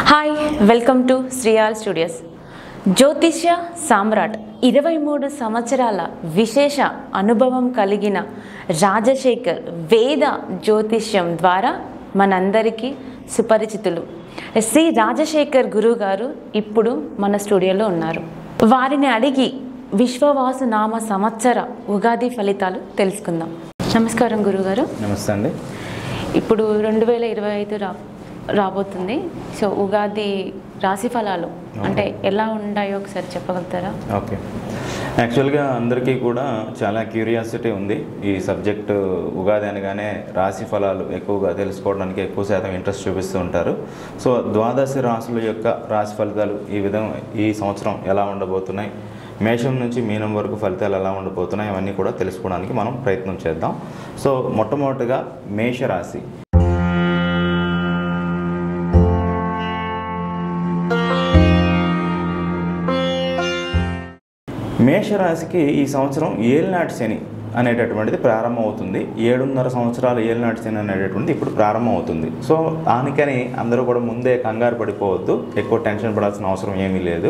Hi, welcome to Sriyal studios. జ్యోతిష్య సామ్రాట్ 23 సంవత్సరాల విశేష అనుభవం కలిగిన రాజశేఖర్ వేద జ్యోతిష్యం ద్వారా మనందరికీ సుపరిచితులు. శ్రీ రాజశేఖర్ గురువు గారు ఇప్పుడు మన స్టూడియోలో ఉన్నారు. వారిని అడిగి విశ్వవాసు నామ సంవత్సర ఉగాది ఫలితాలు తెలుసుకుందాం. నమస్కారం గురుగారు. నమస్తే అండి. ఇప్పుడు 2025 రాబోతుంది. సో ఉగాది రాశి ఫలాలు అంటే ఎలా ఉంటాయో ఒకసారి చెప్పగలుగుతారా? ఓకే, యాక్చువల్గా అందరికీ కూడా చాలా క్యూరియాసిటీ ఉంది ఈ సబ్జెక్టు. ఉగాది అనగానే రాశి ఫలాలు ఎక్కువగా తెలుసుకోవడానికి ఎక్కువ శాతం ఇంట్రెస్ట్ చూపిస్తూ ఉంటారు. సో ద్వాదశ రాశుల యొక్క రాశి ఫలితాలు ఈ సంవత్సరం ఎలా ఉండబోతున్నాయి, మేషం నుంచి మీనం వరకు ఫలితాలు ఎలా ఉండబోతున్నాయి, అవన్నీ కూడా తెలుసుకోవడానికి మనం ప్రయత్నం చేద్దాం. సో మొట్టమొదటిగా మేషరాశి. మేషరాశికి ఈ సంవత్సరం ఏలినాటి శని అనేటటువంటిది ప్రారంభమవుతుంది. 7.5 సంవత్సరాలు ఏలినాటి శని అనేటటువంటిది ఇప్పుడు ప్రారంభమవుతుంది. సో దానికని అందరూ కూడా ముందే కంగారు పడిపోవద్దు, ఎక్కువ టెన్షన్ పడాల్సిన అవసరం ఏమీ లేదు.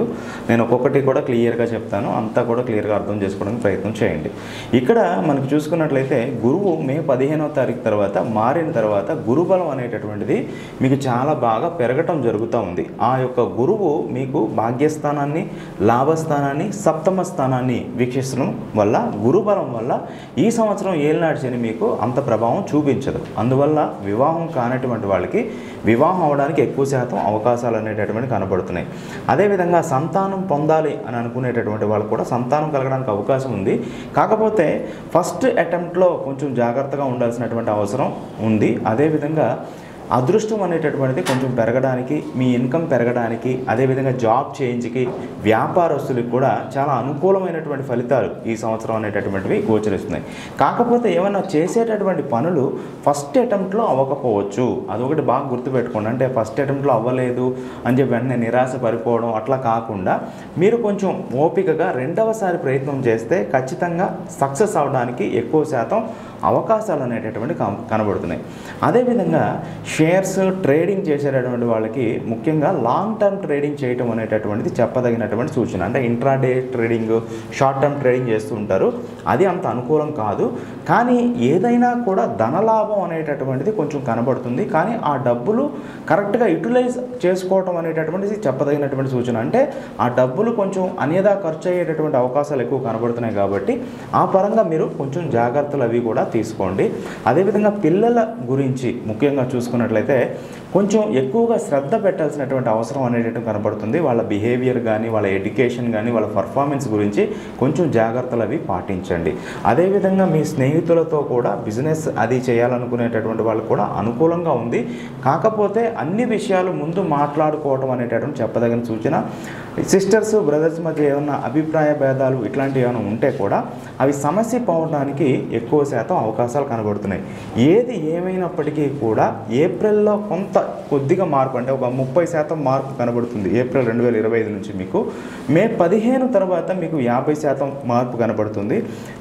నేను ఒక్కొక్కటి కూడా క్లియర్గా చెప్తాను, అంతా కూడా క్లియర్గా అర్థం చేసుకోవడానికి ప్రయత్నం చేయండి. ఇక్కడ మనకు చూసుకున్నట్లయితే గురువు మే 15వ తారీఖు తర్వాత మారిన తర్వాత గురుబలం అనేటటువంటిది మీకు చాలా బాగా పెరగటం జరుగుతూ ఉంది. ఆ యొక్క గురువు మీకు భాగ్యస్థానాన్ని, లాభస్థానాన్ని, సప్తమ స్థానాన్ని వీక్షించడం వల్ల, గురుబలం వల్ల ఈ సంవత్సరం ఏలినాటి శని మీకు అంత ప్రభావం చూపించదు. అందువల్ల వివాహం కానటువంటి వాళ్ళకి వివాహం అవడానికి ఎక్కువ శాతం అవకాశాలు అనేటటువంటి కనబడుతున్నాయి. అదేవిధంగా సంతానం పొందాలి అని అనుకునేటటువంటి వాళ్ళు కూడా సంతానం కలగడానికి అవకాశం ఉంది. కాకపోతే ఫస్ట్ అటెంప్ట్లో కొంచెం జాగ్రత్తగా ఉండాల్సినటువంటి అవసరం ఉంది. అదేవిధంగా అదృష్టం అనేటటువంటిది కొంచెం పెరగడానికి, మీ ఇన్కమ్ పెరగడానికి, అదేవిధంగా జాబ్ చేంజ్కి, వ్యాపారస్తులకు కూడా చాలా అనుకూలమైనటువంటి ఫలితాలు ఈ సంవత్సరం అనేటటువంటివి గోచరిస్తున్నాయి. కాకపోతే ఏమైనా చేసేటటువంటి పనులు ఫస్ట్ అటెంప్ట్లో అవ్వకపోవచ్చు. అదొకటి బాగా గుర్తుపెట్టుకోండి. అంటే ఫస్ట్ అటెంప్ట్లో అవ్వలేదు అని చెప్పి వెంటనే నిరాశ పడిపోవడం అట్లా కాకుండా మీరు కొంచెం ఓపికగా రెండవసారి ప్రయత్నం చేస్తే ఖచ్చితంగా సక్సెస్ అవడానికి ఎక్కువ శాతం అవకాశాలు అనేటటువంటి కనబడుతున్నాయి. అదేవిధంగా షేర్స్ ట్రేడింగ్ చేసేటటువంటి వాళ్ళకి ముఖ్యంగా లాంగ్ టర్మ్ ట్రేడింగ్ చేయటం అనేటటువంటిది చెప్పదగినటువంటి సూచన. అంటే intraday trading, short term trading చేస్తూ ఉంటారు, అది అంత అనుకూలం కాదు. కానీ ఏదైనా కూడా ధనలాభం అనేటటువంటిది కొంచెం కనబడుతుంది. కానీ ఆ డబ్బులు కరెక్ట్గా యూటిలైజ్ చేసుకోవటం అనేటటువంటిది చెప్పదగినటువంటి సూచన. అంటే ఆ డబ్బులు కొంచెం అన్యదా ఖర్చు అయ్యేటటువంటి అవకాశాలు ఎక్కువ కనబడుతున్నాయి. కాబట్టి ఆ పరంగా మీరు కొంచెం జాగ్రత్తలు అవి కూడా తీసుకోండి. అదేవిధంగా పిల్లల గురించి ముఖ్యంగా చూసుకున్నట్లయితే కొంచెం ఎక్కువగా శ్రద్ధ పెట్టాల్సినటువంటి అవసరం అనేటటువంటి కనబడుతుంది. వాళ్ళ బిహేవియర్ కానీ, వాళ్ళ ఎడ్యుకేషన్ కానీ, వాళ్ళ పర్ఫార్మెన్స్ గురించి కొంచెం జాగ్రత్తలు అవి పాటించండి. అదేవిధంగా మీ స్నేహితులతో కూడా బిజినెస్ అది చేయాలనుకునేటటువంటి వాళ్ళకు కూడా అనుకూలంగా ఉంది. కాకపోతే అన్ని విషయాలు ముందు మాట్లాడుకోవటం అనేటటువంటి చెప్పదగిన సూచన. సిస్టర్స్, బ్రదర్స్ మధ్య ఏమైనా అభిప్రాయ భేదాలు ఇట్లాంటివి ఏమైనా ఉంటే కూడా అవి సమస్య పోవడానికి ఎక్కువ శాతం అవకాశాలు కనబడుతున్నాయి. ఏది ఏమైనప్పటికీ కూడా ఏప్రిల్లో కొద్దిగా మార్పు, అంటే ఒక 30% మార్పు కనబడుతుంది ఏప్రిల్ 2025 నుంచి. మీకు మే 15 తర్వాత మీకు 50% మార్పు కనబడుతుంది.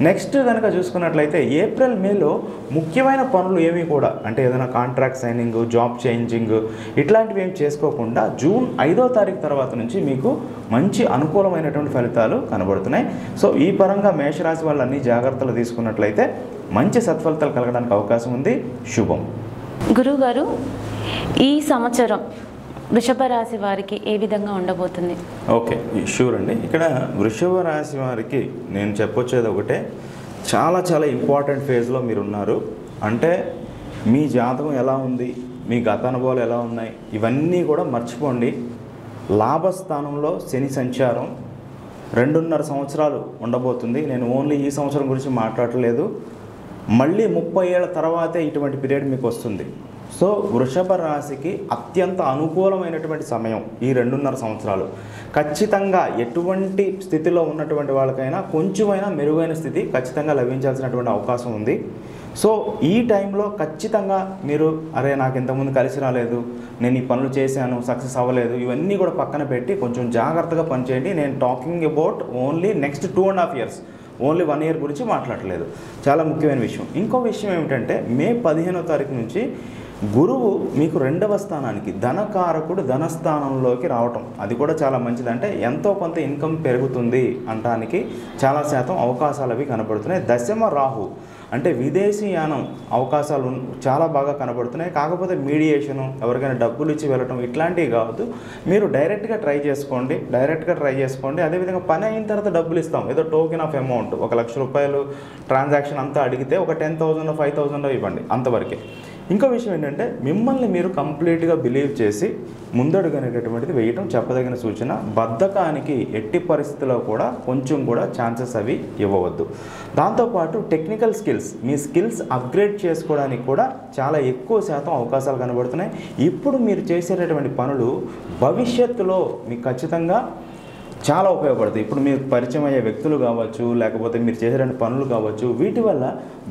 నెక్స్ట్ కనుక చూసుకున్నట్లయితే ఏప్రిల్ మేలో ముఖ్యమైన పనులు ఏమీ కూడా, అంటే ఏదైనా కాంట్రాక్ట్ సైనింగ్, జాబ్ చేంజింగ్ ఇట్లాంటివి ఏమి చేసుకోకుండా జూన్ 5వ తారీఖు తర్వాత నుంచి మీకు మంచి అనుకూలమైనటువంటి ఫలితాలు కనబడుతున్నాయి. సో ఈ పరంగా మేషరాశి వాళ్ళు అన్ని జాగ్రత్తలు తీసుకున్నట్లయితే మంచి సత్ఫలితాలు కలగడానికి అవకాశం ఉంది. శుభం. గురువుగారు, ఈ సంవత్సరం వృషభ రాశి వారికి ఏ విధంగా ఉండబోతుంది? ఓకే, షూర్ అండి. ఇక్కడ వృషభ రాశి వారికి నేను చెప్పొచ్చేది ఒకటే, చాలా చాలా ఇంపార్టెంట్ ఫేజ్లో మీరు ఉన్నారు. అంటే మీ జాతకం ఎలా ఉంది, మీ గత అనుభవాలు ఎలా ఉన్నాయి, ఇవన్నీ కూడా మర్చిపోండి. లాభస్థానంలో శని సంచారం 2.5 సంవత్సరాలు ఉండబోతుంది. నేను ఓన్లీ ఈ సంవత్సరం గురించి మాట్లాడలేదు, మళ్ళీ 30 ఏళ్ళ తర్వాతే ఇటువంటి పీరియడ్ మీకు వస్తుంది. సో వృషభ రాశికి అత్యంత అనుకూలమైనటువంటి సమయం ఈ 2.5 సంవత్సరాలు. ఖచ్చితంగా ఎటువంటి స్థితిలో ఉన్నటువంటి వాళ్ళకైనా కొంచెమైనా మెరుగైన స్థితి ఖచ్చితంగా లభించాల్సినటువంటి అవకాశం ఉంది. సో ఈ టైంలో ఖచ్చితంగా మీరు అరే నాకు ఇంతకుముందు కలిసి రాలేదు, నేను ఈ పనులు చేశాను సక్సెస్ అవ్వలేదు, ఇవన్నీ కూడా పక్కన పెట్టి కొంచెం జాగ్రత్తగా పనిచేయండి. నేను talking about only next 2.5 years, only 1 year గురించి మాట్లాడలేదు. చాలా ముఖ్యమైన విషయం. ఇంకో విషయం ఏమిటంటే మే 15వ తారీఖు నుంచి గురువు మీకు 2వ స్థానానికి ధనకారకుడు ధనస్థానంలోకి రావటం, అది కూడా చాలా మంచిది. అంటే ఎంతో కొంత ఇన్కమ్ పెరుగుతుంది అనడానికి చాలా శాతం అవకాశాలు అవి కనబడుతున్నాయి. దశమ రాహు అంటే విదేశీయానం అవకాశాలు చాలా బాగా కనబడుతున్నాయి. కాకపోతే మీడియేషను, ఎవరికైనా డబ్బులు ఇచ్చి వెళ్ళటం ఇట్లాంటివి కావద్దు. మీరు డైరెక్ట్గా ట్రై చేసుకోండి. అదేవిధంగా పని అయిన తర్వాత డబ్బులు ఇస్తాం, ఏదో టోకెన్ ఆఫ్ అమౌంట్ 1 లక్ష రూపాయలు ట్రాన్సాక్షన్ అంతా అడిగితే ఒక 10,000 5,000 ఇవ్వండి, అంతవరకే. ఇంకో విషయం ఏంటంటే మిమ్మల్ని మీరు కంప్లీట్గా బిలీవ్ చేసి ముందడుగు అనేటటువంటిది వేయటం చెప్పదగిన సూచన. బద్ధకానికి ఎట్టి పరిస్థితుల్లో కూడా కొంచెం కూడా ఛాన్సెస్ అవి ఇవ్వవద్దు. దాంతోపాటు టెక్నికల్ స్కిల్స్, మీ స్కిల్స్ అప్గ్రేడ్ చేసుకోవడానికి కూడా చాలా ఎక్కువ శాతం అవకాశాలు కనబడుతున్నాయి. ఇప్పుడు మీరు చేసేటటువంటి పనులు భవిష్యత్తులో మీకు ఖచ్చితంగా చాలా ఉపయోగపడతాయి. ఇప్పుడు మీకు పరిచయం అయ్యే వ్యక్తులు కావచ్చు, లేకపోతే మీరు చేసేటువంటి పనులు కావచ్చు, వీటి వల్ల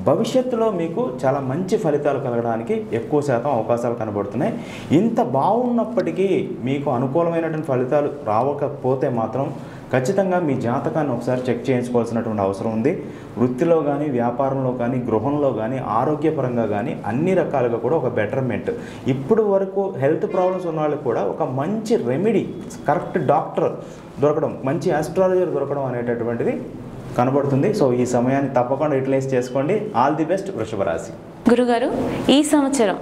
భవిష్యత్తులో మీకు చాలా మంచి ఫలితాలు కలగడానికి ఎక్కువ శాతం అవకాశాలు కనబడుతున్నాయి. ఇంత బాగున్నప్పటికీ మీకు అనుకూలమైనటువంటి ఫలితాలు రావకపోతే మాత్రం ఖచ్చితంగా మీ జాతకాన్ని ఒకసారి చెక్ చేయించుకోవాల్సినటువంటి అవసరం ఉంది. వృత్తిలో కానీ, వ్యాపారంలో కానీ, గృహంలో కానీ, ఆరోగ్యపరంగా కానీ అన్ని రకాలుగా కూడా ఒక బెటర్మెంట్. ఇప్పుడు వరకు హెల్త్ ప్రాబ్లమ్స్ ఉన్న వాళ్ళకి కూడా ఒక మంచి రెమెడీ, కరెక్ట్ డాక్టర్ దొరకడం, మంచి ఆస్ట్రాలజర్ దొరకడం అనేటటువంటిది కనబడుతుంది. సో ఈ సమయాన్ని తప్పకుండా యూటిలైజ్ చేసుకోండి. ఆల్ ది బెస్ట్ వృషభ రాశి. గురుగారు, ఈ సంవత్సరం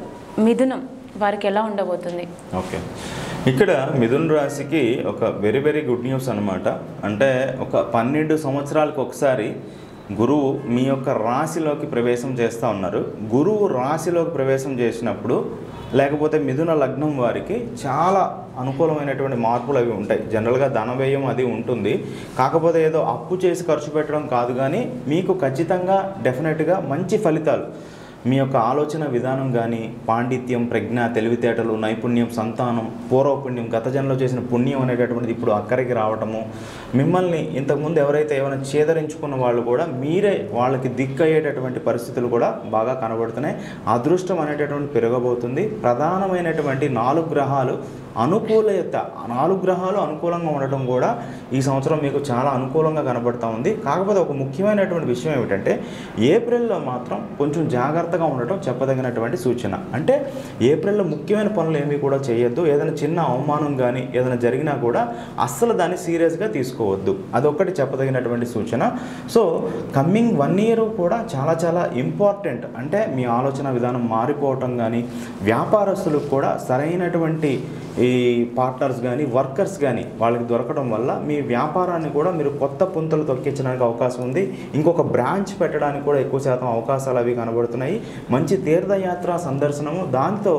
మిథునం వారికి ఎలా ఉండబోతుంది? ఓకే, ఇక్కడ మిథున రాశికి ఒక వెరీ వెరీ గుడ్ న్యూస్ అనమాట. అంటే ఒక 12 సంవత్సరాలకు ఒకసారి గురువు మీ యొక్క రాశిలోకి ప్రవేశం చేస్తూ ఉన్నారు. గురువు రాశిలోకి ప్రవేశం చేసినప్పుడు, లేకపోతే మిథున లగ్నం వారికి చాలా అనుకూలమైనటువంటి మార్పులు అవి ఉంటాయి. జనరల్గా ధన వ్యయం అది ఉంటుంది. కాకపోతే ఏదో అప్పు చేసి ఖర్చు పెట్టడం కాదు, కానీ మీకు ఖచ్చితంగా డెఫినెట్గా మంచి ఫలితాలు, మీ యొక్క ఆలోచన విధానం కానీ, పాండిత్యం, ప్రజ్ఞ, తెలివితేటలు, నైపుణ్యం, సంతానం, పూర్వపుణ్యం, గత జన్మలో చేసిన పుణ్యం అనేటటువంటిది ఇప్పుడు అక్కడికి రావటము, మిమ్మల్ని ఇంతకుముందు ఎవరైతే ఏమైనా చేదరించుకున్న వాళ్ళు కూడా మీరే వాళ్ళకి దిక్కయ్యేటటువంటి పరిస్థితులు కూడా బాగా కనబడుతున్నాయి. అదృష్టం అనేటటువంటి పెరగబోతుంది. ప్రధానమైనటువంటి 4 గ్రహాలు అనుకూలత, 4 గ్రహాలు అనుకూలంగా ఉండటం కూడా ఈ సంవత్సరం మీకు చాలా అనుకూలంగా కనబడుతూ ఉంది. కాకపోతే ఒక ముఖ్యమైనటువంటి విషయం ఏమిటంటే ఏప్రిల్లో మాత్రం కొంచెం జాగ్రత్తగా ఉండటం చెప్పదగినటువంటి సూచన. అంటే ఏప్రిల్లో ముఖ్యమైన పనులు ఏమీ కూడా చేయొద్దు. ఏదైనా చిన్న అవమానం కానీ ఏదైనా జరిగినా కూడా అస్సలు దాన్ని సీరియస్గా తీసుకోవద్దు, అదొక్కటి చెప్పదగినటువంటి సూచన. సో కమ్మింగ్ 1 ఇయర్ కూడా చాలా చాలా ఇంపార్టెంట్. అంటే మీ ఆలోచన విధానం మారిపోవటం కానీ, వ్యాపారస్తులకు కూడా సరైనటువంటి ఈ పార్ట్నర్స్ కానీ, వర్కర్స్ కానీ వాళ్ళకి దొరకడం వల్ల మీ వ్యాపారాన్ని కూడా మీరు కొత్త పుంతలు తొక్కించడానికి అవకాశం ఉంది. ఇంకొక బ్రాంచ్ పెట్టడానికి కూడా ఎక్కువ శాతం అవకాశాలు అవి కనబడుతున్నాయి. మంచి తీర్థయాత్ర సందర్శనము, దాంతో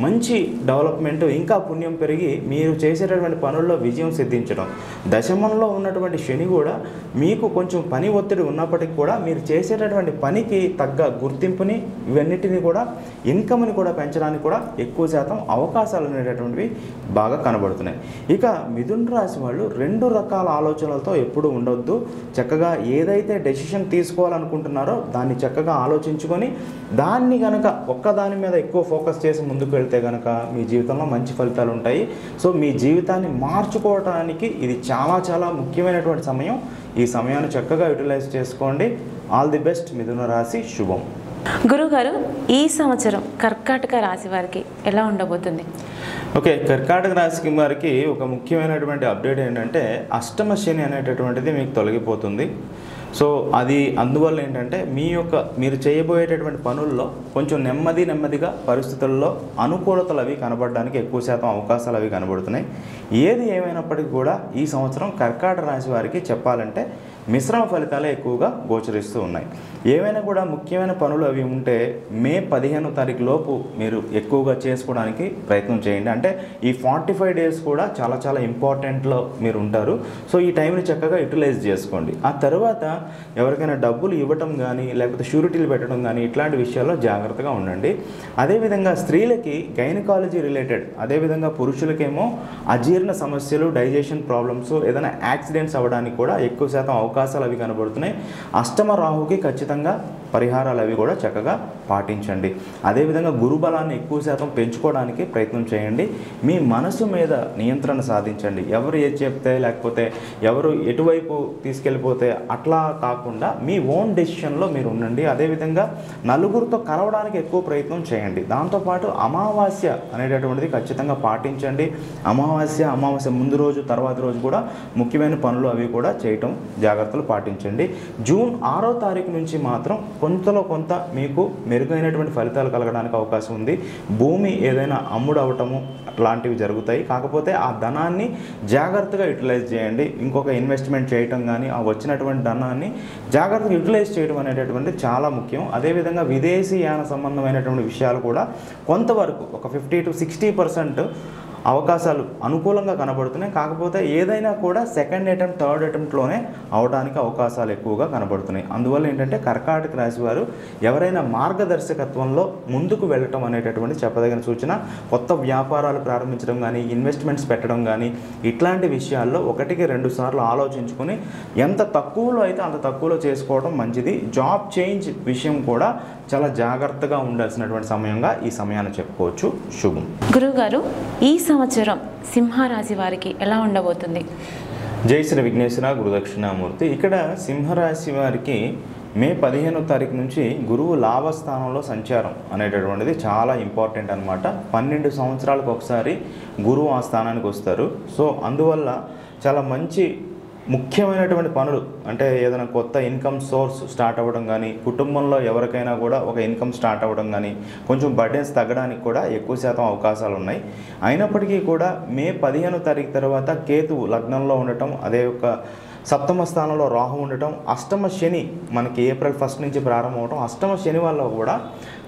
మంచి డెవలప్మెంట్, ఇంకా పుణ్యం పెరిగి మీరు చేసేటటువంటి పనుల్లో విజయం సిద్ధించడం. దశమంలో ఉన్నటువంటి శని కూడా మీకు కొంచెం పని ఒత్తిడి ఉన్నప్పటికీ కూడా మీరు చేసేటటువంటి పనికి తగ్గ గుర్తింపుని, ఇవన్నిటిని కూడా ఇన్కమ్ని కూడా పెంచడానికి కూడా ఎక్కువ శాతం అవకాశాలు అనేటటువంటివి బాగా కనబడుతున్నాయి. ఇక మిథున రాశి వాళ్ళు 2 రకాల ఆలోచనలతో ఎప్పుడు ఉండొద్దు. చక్కగా ఏదైతే డెసిషన్ తీసుకోవాలనుకుంటున్నారో దాన్ని చక్కగా ఆలోచించుకొని దాన్ని కనుక ఒక్కదాని మీద ఎక్కువ ఫోకస్ చేసి ముందుకు వెళ్తే కనుక మీ జీవితంలో మంచి ఫలితాలు ఉంటాయి. సో మీ జీవితాన్ని మార్చుకోవడానికి ఇది చాలా చాలా ముఖ్యమైనటువంటి సమయం. ఈ సమయాన్ని చక్కగా యూటిలైజ్ చేసుకోండి. ఆల్ ది బెస్ట్ మిథున రాశి. శుభం. గురుగారు, ఈ సంవత్సరం కర్కాటక రాశి వారికి ఎలా ఉండబోతుంది? ఓకే, కర్కాటక రాశికి వారికి ఒక ముఖ్యమైనటువంటి అప్డేట్ ఏంటంటే అష్టమ శని అనేటటువంటిది మీకు తొలగిపోతుంది. సో అది అందువల్ల ఏంటంటే మీరు చేయబోయేటటువంటి పనుల్లో కొంచెం నెమ్మదిగా పరిస్థితుల్లో అనుకూలతలు అవి కనబడడానికి ఎక్కువ శాతం అవకాశాలు అవి కనబడుతున్నాయి. ఏది ఏమైనప్పటికీ కూడా ఈ సంవత్సరం కర్కాటక రాశి వారికి చెప్పాలంటే మిశ్రమ ఫలితాలే ఎక్కువగా గోచరిస్తూ ఉన్నాయి. ఏమైనా కూడా ముఖ్యమైన పనులు అవి ఉంటే మే 15వ తారీఖు లోపు మీరు ఎక్కువగా చేసుకోవడానికి ప్రయత్నం చేయండి. అంటే ఈ 45 డేస్ కూడా చాలా చాలా ఇంపార్టెంట్లో మీరు ఉంటారు. సో ఈ టైంని చక్కగా యూటిలైజ్ చేసుకోండి. ఆ తర్వాత ఎవరికైనా డబ్బులు ఇవ్వటం కానీ, లేకపోతే షూరిటీలు పెట్టడం కానీ ఇట్లాంటి విషయాల్లో జాగ్రత్తగా ఉండండి. అదేవిధంగా స్త్రీలకి గైనకాలజీ రిలేటెడ్, అదేవిధంగా పురుషులకేమో అజీర్ణ సమస్యలు, డైజెషన్ ప్రాబ్లమ్స్, ఏదైనా యాక్సిడెంట్స్ అవ్వడానికి కూడా ఎక్కువ శాతం అవకాశాలు అవి కనబడుతున్నాయి. అష్టమ రాహుకి ఖచ్చితంగా పరిహారాలు అవి కూడా చక్కగా పాటించండి. అదేవిధంగా గురుబలాన్ని ఎక్కువ శాతం పెంచుకోవడానికి ప్రయత్నం చేయండి. మీ మనసు మీద నియంత్రణ సాధించండి. ఎవరు ఏది చెప్తే లేకపోతే ఎవరు ఎటువైపు తీసుకెళ్ళిపోతే అట్లా కాకుండా మీ ఓన్ డెసిషన్లో మీరు ఉండండి. అదేవిధంగా నలుగురితో కలవడానికి ఎక్కువ ప్రయత్నం చేయండి. దాంతోపాటు అమావాస్య అనేటటువంటిది ఖచ్చితంగా పాటించండి. అమావాస్య ముందు రోజు తర్వాత రోజు కూడా ముఖ్యమైన పనులు అవి కూడా చేయటం జాగ్రత్తలు పాటించండి. జూన్ 6వ తారీఖు నుంచి మాత్రం కొంతలో కొంత మీకు మెరుగైనటువంటి ఫలితాలు కలగడానికి అవకాశం ఉంది. భూమి ఏదైనా అమ్ముడు అవటము లాంటివి జరుగుతాయి. కాకపోతే ఆ ధనాన్ని జాగ్రత్తగా యూటిలైజ్ చేయండి. ఇంకొక ఇన్వెస్ట్మెంట్ చేయటం కానీ ఆ వచ్చినటువంటి ధనాన్ని జాగ్రత్తగా యూటిలైజ్ చేయడం అనేటటువంటిది చాలా ముఖ్యం. అదేవిధంగా విదేశీ యాన సంబంధమైనటువంటి విషయాలు కూడా కొంతవరకు ఒక 50 to 60% అవకాశాలు అనుకూలంగా కనబడుతున్నాయి. కాకపోతే ఏదైనా కూడా సెకండ్ అటెంప్ట్ థర్డ్ అటెంప్ట్లోనే అవడానికి అవకాశాలు ఎక్కువగా కనబడుతున్నాయి. అందువల్ల ఏంటంటే కర్కాటక రాశి వారు ఎవరైనా మార్గదర్శకత్వంలో ముందుకు వెళ్ళటం అనేటటువంటి చెప్పదగిన సూచన. కొత్త వ్యాపారాలు ప్రారంభించడం కానీ ఇన్వెస్ట్మెంట్స్ పెట్టడం కానీ ఇట్లాంటి విషయాల్లో 1-2 సార్లు ఆలోచించుకొని ఎంత తక్కువలో అయితే అంత తక్కువలో చేసుకోవడం మంచిది. జాబ్ చేంజ్ విషయం కూడా చాలా జాగ్రత్తగా ఉండాల్సినటువంటి సమయంగా ఈ సమయాన్ని చెప్పుకోవచ్చు. శుభం. గురువుగారు, ఈ సంవత్సరం సింహరాశి వారికి ఎలా ఉండబోతుంది? జై శ్రీ విఘ్నేశ్వర గురుదక్షిణామూర్తి. ఇక్కడ సింహరాశి వారికి మే 15వ తారీఖు నుంచి గురువు లాభస్థానంలో సంచారం అనేటటువంటిది చాలా ఇంపార్టెంట్ అనమాట. 12 సంవత్సరాలకు ఒకసారి గురువు ఆ స్థానానికి వస్తారు. సో అందువల్ల చాలా మంచి ముఖ్యమైనటువంటి పనులు అంటే ఏదైనా కొత్త ఇన్కమ్ సోర్స్ స్టార్ట్ అవ్వడం కానీ, కుటుంబంలో ఎవరికైనా కూడా ఒక ఇన్కమ్ స్టార్ట్ అవ్వడం కానీ, కొంచెం బర్డెన్స్ తగ్గడానికి కూడా ఎక్కువ శాతం అవకాశాలు ఉన్నాయి. అయినప్పటికీ కూడా మే 15వ తారీఖు తర్వాత కేతువు లగ్నంలో ఉండటం, అదే యొక్క సప్తమ స్థానంలో రాహు ఉండటం, అష్టమ శని మనకి ఏప్రిల్ 1 నుంచి ప్రారంభం అవటం, అష్టమ శని వల్ల కూడా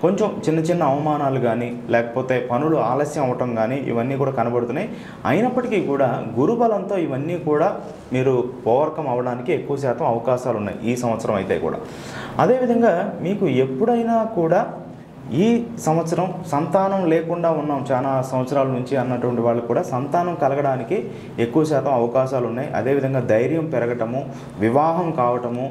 కొంచెం చిన్న అవమానాలు కానీ లేకపోతే పనులు ఆలస్యం అవటం కానీ ఇవన్నీ కూడా కనబడుతున్నాయి. అయినప్పటికీ కూడా గురుబలంతో ఇవన్నీ కూడా మీరు ఓవర్కమ్ అవ్వడానికి ఎక్కువ శాతం అవకాశాలు ఉన్నాయి ఈ సంవత్సరం అయితే కూడా. అదేవిధంగా మీకు ఎప్పుడైనా కూడా ఈ సంవత్సరం సంతానం లేకుండా ఉన్నాం చాలా సంవత్సరాల నుంచి అన్నటువంటి వాళ్ళకు కూడా సంతానం కలగడానికి ఎక్కువ శాతం అవకాశాలు ఉన్నాయి. అదేవిధంగా ధైర్యం పెరగటము, వివాహం కావటము,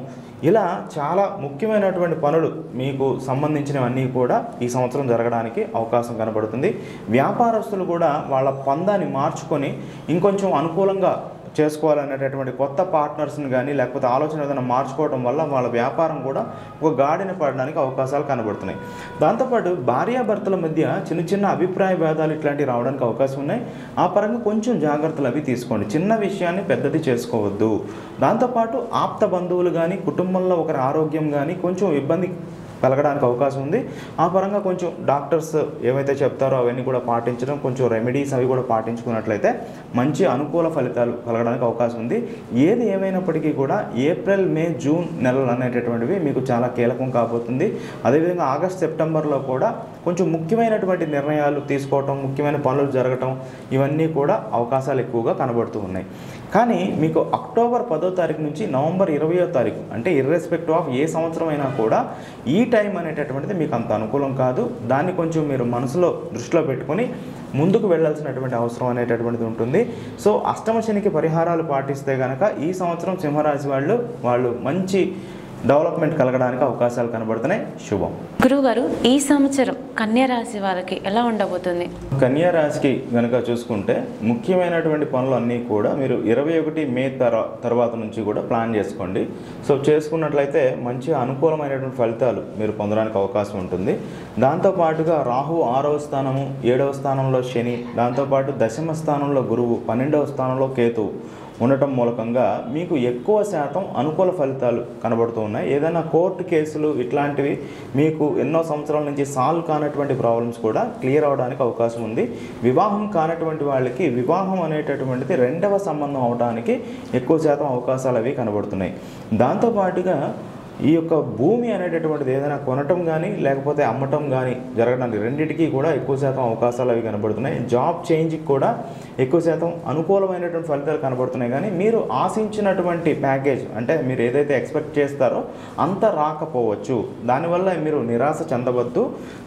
ఇలా చాలా ముఖ్యమైనటువంటి పనులు మీకు సంబంధించినవన్నీ కూడా ఈ సంవత్సరం జరగడానికి అవకాశం కనబడుతుంది. వ్యాపారస్తులు కూడా వాళ్ళ పందాన్ని మార్చుకొని ఇంకొంచెం అనుకూలంగా చేసుకోవాలనేటటువంటి కొత్త పార్ట్నర్స్ని కానీ లేకపోతే ఆలోచన ఏదైనా మార్చుకోవడం వల్ల వాళ్ళ వ్యాపారం కూడా ఒక గాడిన పడడానికి అవకాశాలు కనబడుతున్నాయి. దాంతోపాటు భార్యాభర్తల మధ్య చిన్న అభిప్రాయ భేదాలు ఇట్లాంటివి రావడానికి అవకాశం ఉన్నాయి. ఆ పరంగా కొంచెం జాగ్రత్తలు అవి తీసుకోండి. చిన్న విషయాన్ని పెద్దది చేసుకోవద్దు. దాంతోపాటు ఆప్త బంధువులు కానీ కుటుంబంలో ఒకరి ఆరోగ్యం కానీ కొంచెం ఇబ్బంది కలగడానికి అవకాశం ఉంది. ఆ పరంగా కొంచెం డాక్టర్స్ ఏవైతే చెప్తారో అవన్నీ కూడా పాటించడం, కొంచెం రెమెడీస్ అవి కూడా పాటించుకున్నట్లయితే మంచి అనుకూల ఫలితాలు కలగడానికి అవకాశం ఉంది. ఏది ఏమైనప్పటికీ కూడా ఏప్రిల్, మే, జూన్ నెలలు అనేటటువంటివి మీకు చాలా కీలకం కాబోతుంది. అదేవిధంగా ఆగస్ట్, సెప్టెంబర్లో కూడా కొంచెం ముఖ్యమైనటువంటి నిర్ణయాలు తీసుకోవటం, ముఖ్యమైన పనులు జరగటం ఇవన్నీ కూడా అవకాశాలు ఎక్కువగా కనబడుతూ ఉన్నాయి. కానీ మీకు అక్టోబర్ 10వ తారీఖు నుంచి నవంబర్ 20వ తారీఖు అంటే ఇర్రెస్పెక్టివ్ ఆఫ్ ఏ సంవత్సరం అయినా కూడా ఈ టైం అనేటటువంటిది మీకు అంత అనుకూలం కాదు. దాన్ని కొంచెం మీరు మనసులో దృష్టిలో పెట్టుకొని ముందుకు వెళ్ళాల్సినటువంటి అవసరం అనేటటువంటిది ఉంటుంది. సో అష్టమ శనికి పరిహారాలు పాటిస్తే కనుక ఈ సంవత్సరం సింహరాశి వాళ్ళు మంచి డెవలప్మెంట్ కలగడానికి అవకాశాలు కనబడుతున్నాయి. శుభం. గురువుగారు, ఈ సంవత్సరం కన్యా రాశి వాళ్ళకి ఎలా ఉండబోతుంది? కన్యా రాశికి కనుక చూసుకుంటే ముఖ్యమైనటువంటి పనులు అన్నీ కూడా మీరు 21 మే తర్వాత నుంచి కూడా ప్లాన్ చేసుకోండి. సో చేసుకున్నట్లయితే మంచి అనుకూలమైనటువంటి ఫలితాలు మీరు పొందడానికి అవకాశం ఉంటుంది. దాంతోపాటుగా రాహు 6వ స్థానము, 7వ స్థానంలో శని, దాంతోపాటు 10వ స్థానంలో గురువు, 12వ స్థానంలో కేతువు ఉండటం మూలకంగా మీకు ఎక్కువ శాతం అనుకూల ఫలితాలు కనబడుతూ ఉన్నాయి. ఏదైనా కోర్టు కేసులు ఇట్లాంటివి మీకు ఎన్నో సంవత్సరాల నుంచి సాల్వ్ కానటువంటి ప్రాబ్లమ్స్ కూడా క్లియర్ అవడానికి అవకాశం ఉంది. వివాహం కానటువంటి వాళ్ళకి వివాహం అనేటటువంటిది 2వ సంబంధం అవడానికి ఎక్కువ శాతం అవకాశాలు అవి కనబడుతున్నాయి. దాంతోపాటుగా ఈ యొక్క భూమి అనేటటువంటిది ఏదైనా కొనటం కానీ లేకపోతే అమ్మటం కానీ జరగడానికి రెండింటికి కూడా ఎక్కువ శాతం అవకాశాలు అవి కనబడుతున్నాయి. జాబ్ చేంజ్కి కూడా ఎక్కువ శాతం అనుకూలమైనటువంటి ఫలితాలు కనబడుతున్నాయి. కానీ మీరు ఆశించినటువంటి ప్యాకేజ్ అంటే మీరు ఏదైతే ఎక్స్పెక్ట్ చేస్తారో అంత రాకపోవచ్చు. దానివల్ల మీరు నిరాశ చెందవద్దు.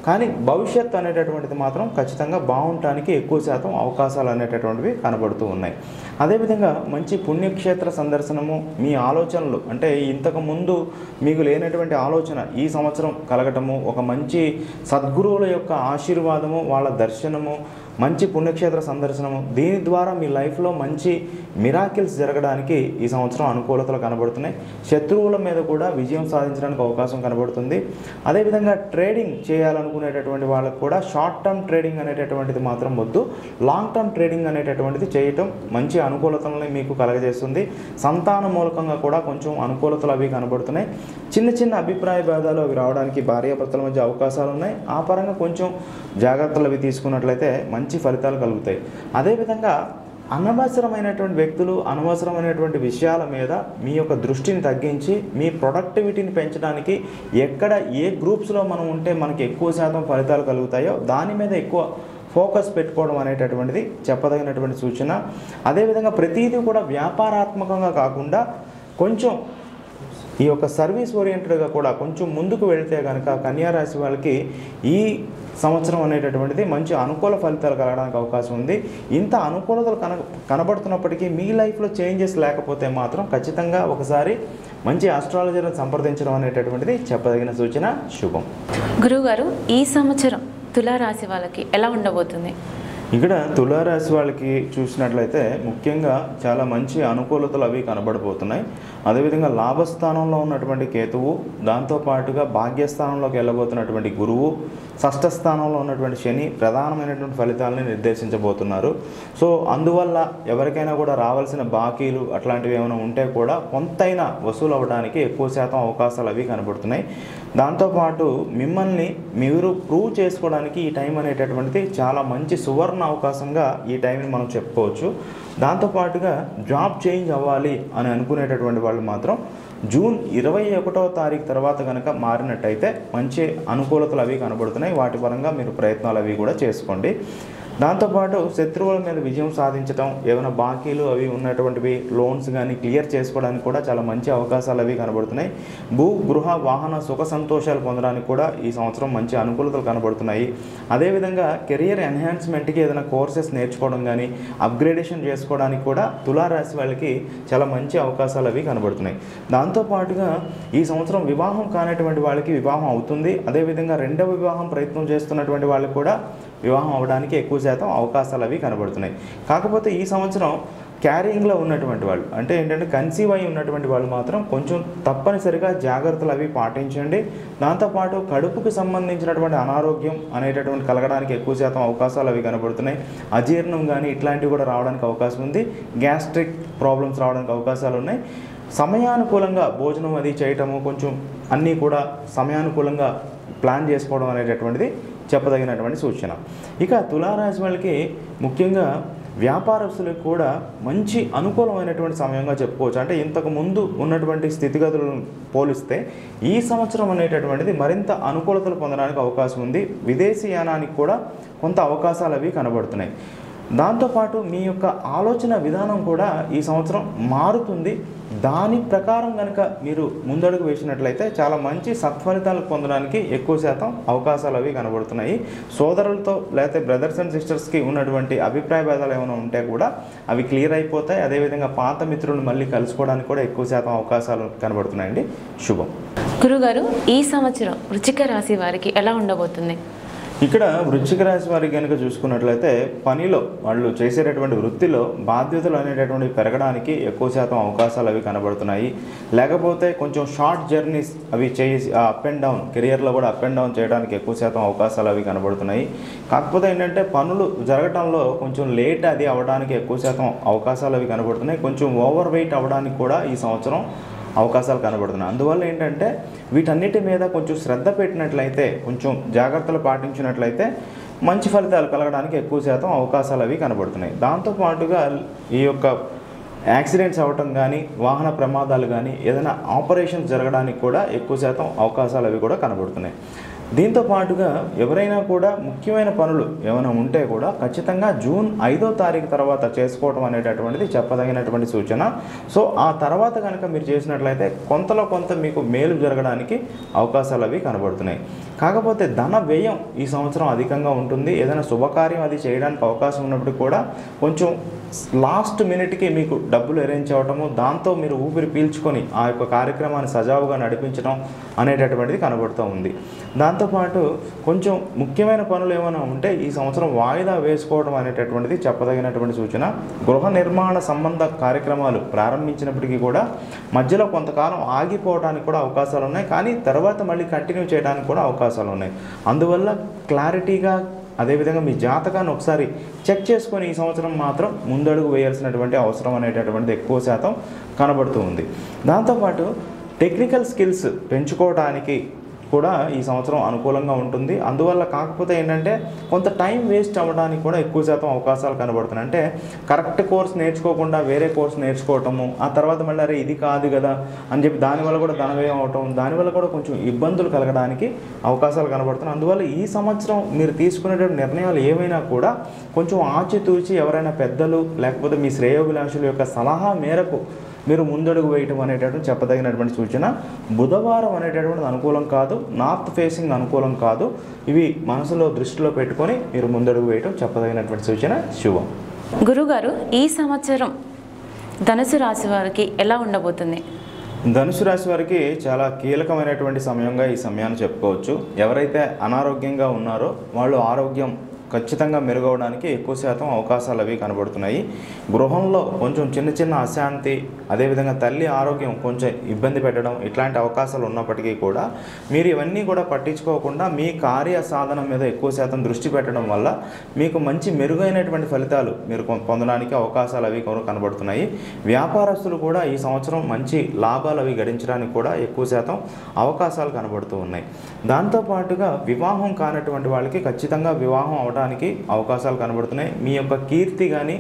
కానీ భవిష్యత్తు అనేటటువంటిది మాత్రం ఖచ్చితంగా బాగుండటానికి ఎక్కువ శాతం అవకాశాలు అనేటటువంటివి కనబడుతూ ఉన్నాయి. అదేవిధంగా మంచి పుణ్యక్షేత్ర సందర్శనము, మీ ఆలోచనలు అంటే ఇంతకుముందు మీకు లేనటువంటి ఆలోచన ఈ సంవత్సరం కలగటము, ఒక మంచి సద్గురువుల యొక్క ఆశీర్వాదము, వాళ్ళ దర్శనము, మంచి పుణ్యక్షేత్ర సందర్శనము, దీని ద్వారా మీ లైఫ్లో మంచి మిరాకిల్స్ జరగడానికి ఈ సంవత్సరం అనుకూలతలు కనబడుతున్నాయి. శత్రువుల మీద కూడా విజయం సాధించడానికి అవకాశం కనబడుతుంది. అదేవిధంగా ట్రేడింగ్ చేయాలనుకునేటటువంటి వాళ్ళకు కూడా షార్ట్ టర్మ్ ట్రేడింగ్ అనేటటువంటిది మాత్రం వద్దు, లాంగ్ టర్మ్ ట్రేడింగ్ అనేటటువంటిది చేయటం మంచి అనుకూలతలని మీకు కలగజేస్తుంది. సంతాన మూలకంగా కూడా కొంచెం అనుకూలతలు అవి కనబడుతున్నాయి. చిన్న చిన్న అభిప్రాయ భేదాలు అవి రావడానికి భార్యాభర్తల మధ్య అవకాశాలు ఉన్నాయి. ఆ పరంగా కొంచెం జాగ్రత్తలు అవి తీసుకున్నట్లయితే మంచి ఫలితాలు కలుగుతాయి. అదేవిధంగా అనవసరమైనటువంటి వ్యక్తులు, అనవసరమైనటువంటి విషయాల మీద మీ యొక్క దృష్టిని తగ్గించి మీ ప్రొడక్టివిటీని పెంచడానికి ఎక్కడ ఏ గ్రూప్స్లో మనం ఉంటే మనకి ఎక్కువ శాతం ఫలితాలు కలుగుతాయో దాని మీద ఎక్కువ ఫోకస్ పెట్టుకోవడం అనేటటువంటిది చెప్పదగినటువంటి సూచన. అదేవిధంగా ప్రతిదీ కూడా వ్యాపారాత్మకంగా కాకుండా కొంచెం ఈ యొక్క సర్వీస్ ఓరియంటెడ్గా కూడా కొంచెం ముందుకు వెళితే కనుక కన్యారాశి వాళ్ళకి ఈ సంవత్సరం అనేటటువంటిది మంచి అనుకూల ఫలితాలు కలగడానికి అవకాశం ఉంది. ఇంత అనుకూలతలు కనబడుతున్నప్పటికీ మీ లైఫ్లో చేంజెస్ లేకపోతే మాత్రం ఖచ్చితంగా ఒకసారి మంచి ఆస్ట్రాలజర్ని సంప్రదించడం అనేటటువంటిది చెప్పదగిన సూచన. శుభం. గురువుగారు, ఈ సంవత్సరం తులారాశి వాళ్ళకి ఎలా ఉండబోతుంది? ఇక్కడ తులారాశి వాళ్ళకి చూసినట్లయితే ముఖ్యంగా చాలా మంచి అనుకూలతలు అవి కనబడిపోతున్నాయి. అదేవిధంగా లాభస్థానంలో ఉన్నటువంటి కేతువు, దాంతోపాటుగా భాగ్యస్థానంలోకి వెళ్ళబోతున్నటువంటి గురువు, షష్ఠ స్థానంలో ఉన్నటువంటి శని ప్రధానమైనటువంటి ఫలితాలని నిర్దేశించబోతున్నారు. సో అందువల్ల ఎవరికైనా కూడా రావాల్సిన బాకీలు అట్లాంటివి ఏమైనా ఉంటే కూడా కొంతైనా వసూలు అవ్వడానికి ఎక్కువ శాతం అవకాశాలు అవి కనబడుతున్నాయి. దాంతోపాటు మిమ్మల్ని మీరు ప్రూవ్ చేసుకోవడానికి ఈ టైం అనేటటువంటిది చాలా మంచి సువర్ణ అవకాశంగా ఈ టైంని మనం చెప్పుకోవచ్చు. దాంతోపాటుగా జాబ్ చేంజ్ అవ్వాలి అని అనుకునేటటువంటి వాళ్ళు మాత్రం జూన్ 21వ తారీఖు తర్వాత కనుక మారినట్టయితే మంచి అనుకూలతలు అవి కనబడుతున్నాయి. వాటి పరంగా మీరు ప్రయత్నాలు అవి కూడా చేసుకోండి. దాంతోపాటు శత్రువుల మీద విజయం సాధించడం, ఏమైనా బాకీలు అవి ఉన్నటువంటివి లోన్స్ కానీ క్లియర్ చేసుకోవడానికి కూడా చాలా మంచి అవకాశాలు అవి కనబడుతున్నాయి. భూ గృహ వాహన సుఖ సంతోషాలు పొందడానికి కూడా ఈ సంవత్సరం మంచి అనుకూలతలు కనబడుతున్నాయి. అదేవిధంగా కెరియర్ ఎన్హాన్స్మెంట్కి ఏదైనా కోర్సెస్ నేర్చుకోవడం కానీ అప్గ్రేడేషన్ చేసుకోవడానికి కూడా తులారాశి వాళ్ళకి చాలా మంచి అవకాశాలు అవి కనబడుతున్నాయి. దాంతోపాటుగా ఈ సంవత్సరం వివాహం కానటువంటి వాళ్ళకి వివాహం అవుతుంది. అదేవిధంగా రెండవ వివాహం ప్రయత్నం చేస్తున్నటువంటి వాళ్ళకి కూడా వివాహం అవడానికి ఎక్కువ శాతం అవకాశాలు అవి కనబడుతున్నాయి. కాకపోతే ఈ సంవత్సరం క్యారింగ్లో ఉన్నటువంటి వాళ్ళు, అంటే ఏంటంటే కన్సీవ్ అయి ఉన్నటువంటి వాళ్ళు మాత్రం కొంచెం తప్పనిసరిగా జాగ్రత్తలు అవి పాటించండి. దాంతోపాటు కడుపుకు సంబంధించినటువంటి అనారోగ్యం అనేటటువంటి కలగడానికి ఎక్కువ శాతం అవకాశాలు అవి కనబడుతున్నాయి. అజీర్ణం కానీ ఇట్లాంటివి కూడా రావడానికి అవకాశం ఉంది. గ్యాస్ట్రిక్ ప్రాబ్లమ్స్ రావడానికి అవకాశాలు ఉన్నాయి. సమయానుకూలంగా భోజనం అది చేయటము, కొంచెం అన్నీ కూడా సమయానుకూలంగా ప్లాన్ చేసుకోవడం అనేటటువంటిది చెప్పదగినటువంటి సూచన. ఇక తులారాశి వాళ్ళకి ముఖ్యంగా వ్యాపారస్తులకు కూడా మంచి అనుకూలమైనటువంటి సమయంగా చెప్పుకోవచ్చు. అంటే ఇంతకు ముందు ఉన్నటువంటి స్థితిగతులను పోలిస్తే ఈ సంవత్సరం అనేటటువంటిది మరింత అనుకూలతలు పొందడానికి అవకాశం ఉంది. విదేశీయానానికి కూడా కొంత అవకాశాలు అవి కనబడుతున్నాయి. దాంతోపాటు మీ యొక్క ఆలోచన విధానం కూడా ఈ సంవత్సరం మారుతుంది. దాని ప్రకారం కనుక మీరు ముందడుగు వేసినట్లయితే చాలా మంచి సత్ఫలితాలు పొందడానికి ఎక్కువ శాతం అవకాశాలు అవి కనబడుతున్నాయి. సోదరులతో లేకపోతే బ్రదర్స్ అండ్ సిస్టర్స్కి ఉన్నటువంటి అభిప్రాయ భేదాలు ఏమైనా ఉంటే కూడా అవి క్లియర్ అయిపోతాయి. అదేవిధంగా పాత మిత్రులను మళ్ళీ కలుసుకోవడానికి కూడా ఎక్కువ శాతం అవకాశాలు కనబడుతున్నాయండి. శుభం. గురుగారు, ఈ సంవత్సరం వృశ్చిక రాశి వారికి ఎలా ఉండబోతుంది? ఇక్కడ వృశ్చిక రాశి వారికి కనుక చూసుకున్నట్లయితే పనిలో వాళ్ళు చేసేటటువంటి వృత్తిలో బాధ్యతలు అనేటటువంటి పెరగడానికి ఎక్కువ శాతం అవకాశాలు అవి కనబడుతున్నాయి. లేకపోతే కొంచెం షార్ట్ జర్నీస్ అవి చేసి అప్ అండ్ డౌన్ కెరియర్లో కూడా అప్ అండ్ డౌన్ చేయడానికి ఎక్కువ శాతం అవకాశాలు అవి కనబడుతున్నాయి. కాకపోతే ఏంటంటే పనులు జరగటంలో కొంచెం లేట్ అది అవ్వడానికి ఎక్కువ శాతం అవకాశాలు అవి కనబడుతున్నాయి. కొంచెం ఓవర్ వెయిట్ అవ్వడానికి కూడా ఈ సంవత్సరం అవకాశాలు కనబడుతున్నాయి. అందువల్ల ఏంటంటే వీటన్నిటి మీద కొంచెం శ్రద్ధ పెట్టినట్లయితే, కొంచెం జాగ్రత్తలు పాటించినట్లయితే మంచి ఫలితాలు కలగడానికి ఎక్కువ శాతం అవకాశాలు అవి కనబడుతున్నాయి. దాంతోపాటుగా ఈ యొక్క యాక్సిడెంట్స్ అవ్వటం కానీ, వాహన ప్రమాదాలు కానీ, ఏదైనా ఆపరేషన్స్ జరగడానికి కూడా ఎక్కువ శాతం అవకాశాలు అవి కూడా కనబడుతున్నాయి. దీంతో పాటుగా ఎవరైనా కూడా ముఖ్యమైన పనులు ఏమైనా ఉంటే కూడా ఖచ్చితంగా జూన్ 5వ తారీఖు తర్వాత చేసుకోవడం అనేటటువంటిది చెప్పదగినటువంటి సూచన. సో ఆ తర్వాత కనుక మీరు చేసినట్లయితే కొంతలో కొంత మీకు మేలు జరగడానికి అవకాశాలు అవి కనబడుతున్నాయి. కాకపోతే ధన వ్యయం ఈ సంవత్సరం అధికంగా ఉంటుంది. ఏదైనా శుభకార్యం అది చేయడానికి అవకాశం ఉన్నప్పుడు కూడా కొంచెం లాస్ట్ మినిట్కి మీకు డబ్బులు అరేంజ్ అవ్వటము, దాంతో మీరు ఊపిరి పీల్చుకొని ఆ యొక్క కార్యక్రమాన్ని సజావుగా నడిపించడం అనేటటువంటిది కనబడుతూ ఉంది. దాంతోపాటు కొంచెం ముఖ్యమైన పనులు ఏమైనా ఉంటే ఈ సంవత్సరం వాయిదా వేసుకోవడం అనేటటువంటిది చెప్పదగినటువంటి సూచన. గృహ నిర్మాణ సంబంధ కార్యక్రమాలు ప్రారంభించినప్పటికీ కూడా మధ్యలో కొంతకాలం ఆగిపోవడానికి కూడా అవకాశాలు ఉన్నాయి, కానీ తర్వాత మళ్ళీ కంటిన్యూ చేయడానికి కూడా అవకాశాలు ఉన్నాయి. అందువల్ల క్లారిటీగా అదేవిధంగా మీ జాతకాన్ని ఒకసారి చెక్ చేసుకొని ఈ సంవత్సరం మాత్రం ముందడుగు వేయాల్సినటువంటి అవసరం అనేటటువంటిది ఎక్కువ శాతం కనబడుతూ ఉంది. దాంతోపాటు టెక్నికల్ స్కిల్స్ పెంచుకోవడానికి కూడా ఈ సంవత్సరం అనుకూలంగా ఉంటుంది. అందువల్ల కాకపోతే ఏంటంటే కొంత టైం వేస్ట్ అవ్వడానికి కూడా ఎక్కువ శాతం అవకాశాలు కనబడుతున్నాయి. అంటే కరెక్ట్ కోర్స్ నేర్చుకోకుండా వేరే కోర్స్ నేర్చుకోవటము, ఆ తర్వాత మళ్ళీ అరే ఇది కాదు కదా అని చెప్పి దానివల్ల కూడా ధనవ్యయం అవటం, దానివల్ల కూడా కొంచెం ఇబ్బందులు కలగడానికి అవకాశాలు కనబడుతున్నాయి. అందువల్ల ఈ సంవత్సరం మీరు తీసుకునేటువంటి నిర్ణయాలు ఏమైనా కూడా కొంచెం ఆచితూచి ఎవరైనా పెద్దలు లేకపోతే మీ శ్రేయోభిలాషుల యొక్క సలహా మేరకు మీరు ముందడుగు వేయటం అనేటటువంటి చెప్పదగినటువంటి సూచన. బుధవారం అనేటటువంటిది అనుకూలం కాదు, నార్త్ ఫేసింగ్ అనుకూలం కాదు. ఇవి మనసులో దృష్టిలో పెట్టుకొని మీరు ముందడుగు వేయటం చెప్పదగినటువంటి సూచన. శుభం. గురుగారు, ఈ సంవత్సరం ధనుసు రాశి వారికి ఎలా ఉండబోతుంది? ధనుసు రాశి వారికి చాలా కీలకమైనటువంటి సమయంగా ఈ సమయాన్ని చెప్పుకోవచ్చు. ఎవరైతే అనారోగ్యంగా ఉన్నారో వాళ్ళు ఆరోగ్యం ఖచ్చితంగా మెరుగవడానికి ఎక్కువ శాతం అవకాశాలు అవి కనబడుతున్నాయి. గృహంలో కొంచెం చిన్న చిన్న అశాంతి, అదేవిధంగా తల్లి ఆరోగ్యం కొంచెం ఇబ్బంది పెట్టడం, ఇట్లాంటి అవకాశాలు ఉన్నప్పటికీ కూడా మీరు ఇవన్నీ కూడా పట్టించుకోకుండా మీ కార్య సాధన మీద ఎక్కువ శాతం దృష్టి పెట్టడం వల్ల మీకు మంచి మెరుగైనటువంటి ఫలితాలు మీరు పొందడానికి అవకాశాలు అవి కనబడుతున్నాయి. వ్యాపారస్తులు కూడా ఈ సంవత్సరం మంచి లాభాలు అవి గడించడానికి కూడా ఎక్కువ శాతం అవకాశాలు కనబడుతూ ఉన్నాయి. దాంతోపాటుగా వివాహం కానటువంటి వాళ్ళకి ఖచ్చితంగా వివాహం అవడానికి అవకాశాలు కనబడుతున్నాయి. మీ యొక్క కీర్తి కానీ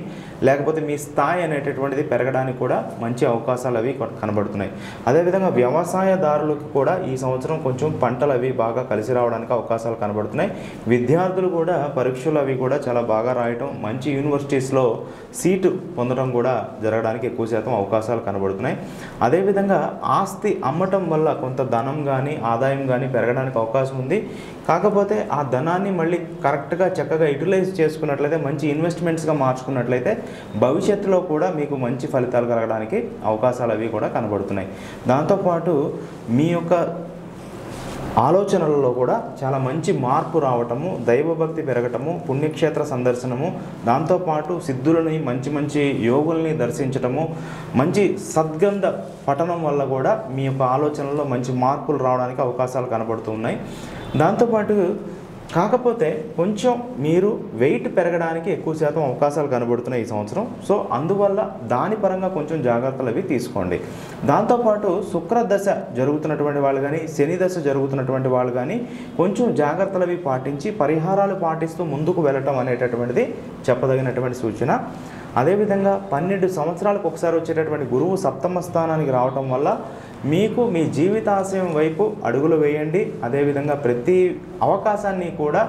లేకపోతే మీ స్థాయి అనేటటువంటిది పెరగడానికి కూడా మంచి అవకాశాలు అవి కనబడుతున్నాయి. అదేవిధంగా వ్యవసాయదారులకు కూడా ఈ సంవత్సరం కొంచెం పంటలు అవి బాగా కలిసి రావడానికి అవకాశాలు కనబడుతున్నాయి. విద్యార్థులు కూడా పరీక్షలు అవి కూడా చాలా బాగా రాయటం, మంచి యూనివర్సిటీస్లో సీటు పొందడం కూడా జరగడానికి ఎక్కువ శాతం అవకాశాలు కనబడుతున్నాయి. అదేవిధంగా ఆస్తి అమ్మటం వల్ల కొంత ధనం కానీ ఆదాయం కానీ పెరగడానికి అవకాశం ఉంది. కాకపోతే ఆ ధనాన్ని మళ్ళీ కరెక్ట్గా చక్కగా యూటిలైజ్ చేసుకున్నట్లయితే, మంచి ఇన్వెస్ట్మెంట్స్గా మార్చుకున్నట్లయితే భవిష్యత్తులో కూడా మీకు మంచి ఫలితాలు కలగడానికి అవకాశాలు అవి కూడా కనబడుతున్నాయి. దాంతోపాటు మీ యొక్క ఆలోచనలలో కూడా చాలా మంచి మార్పు రావటము, దైవభక్తి పెరగటము, పుణ్యక్షేత్ర సందర్శనము, దాంతోపాటు సిద్ధులని మంచి మంచి యోగుల్ని దర్శించటము, మంచి సద్గంధ పఠనం వల్ల కూడా మీ యొక్క ఆలోచనలో మంచి మార్పులు రావడానికి అవకాశాలు కనబడుతూ ఉన్నాయి. దాంతోపాటు కాకపోతే కొంచెం మీరు వెయిట్ పెరగడానికి ఎక్కువ శాతం అవకాశాలు కనబడుతున్నాయి ఈ సంవత్సరం. సో అందువల్ల దాని పరంగా కొంచెం జాగ్రత్తలు అవి తీసుకోండి. దాంతోపాటు శుక్రదశ జరుగుతున్నటువంటి వాళ్ళు కానీ శని దశ జరుగుతున్నటువంటి వాళ్ళు కానీ కొంచెం జాగ్రత్తలు అవి పాటించి పరిహారాలు పాటిస్తూ ముందుకు వెళ్ళటం అనేటటువంటిది చెప్పదగినటువంటి సూచన. అదేవిధంగా 12 సంవత్సరాలకు ఒకసారి వచ్చేటటువంటి గురువు సప్తమ స్థానానికి రావటం వల్ల మీకు మీ జీవితాశయం వైపు అడుగులు వేయండి. అదేవిధంగా ప్రతి అవకాశాన్ని కూడా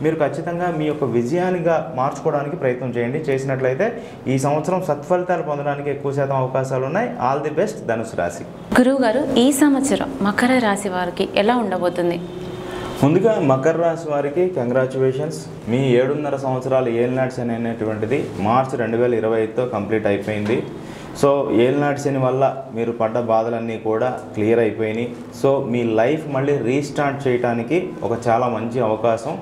మీరు ఖచ్చితంగా మీ యొక్క విజయానిగా మార్చుకోవడానికి ప్రయత్నం చేయండి. చేసినట్లయితే ఈ సంవత్సరం సత్ఫలితాలు పొందడానికి ఎక్కువ శాతం అవకాశాలు ఉన్నాయి. ఆల్ ది బెస్ట్ ధనుసు రాశి. గురువుగారు, ఈ సంవత్సరం మకర రాశి వారికి ఎలా ఉండబోతుంది? ముందుగా మకర రాశి వారికి కంగ్రాచ్యులేషన్స్. మీ 7.5 సంవత్సరాలు ఏలినాటి శని అనేటువంటిది మార్చి 2025తో కంప్లీట్ అయిపోయింది. సో ఏలినాటి శని వల్ల మీరు పడ్డ బాధలన్నీ కూడా క్లియర్ అయిపోయినాయి. సో మీ లైఫ్ మళ్ళీ రీస్టార్ట్ చేయడానికి ఒక చాలా మంచి అవకాశం.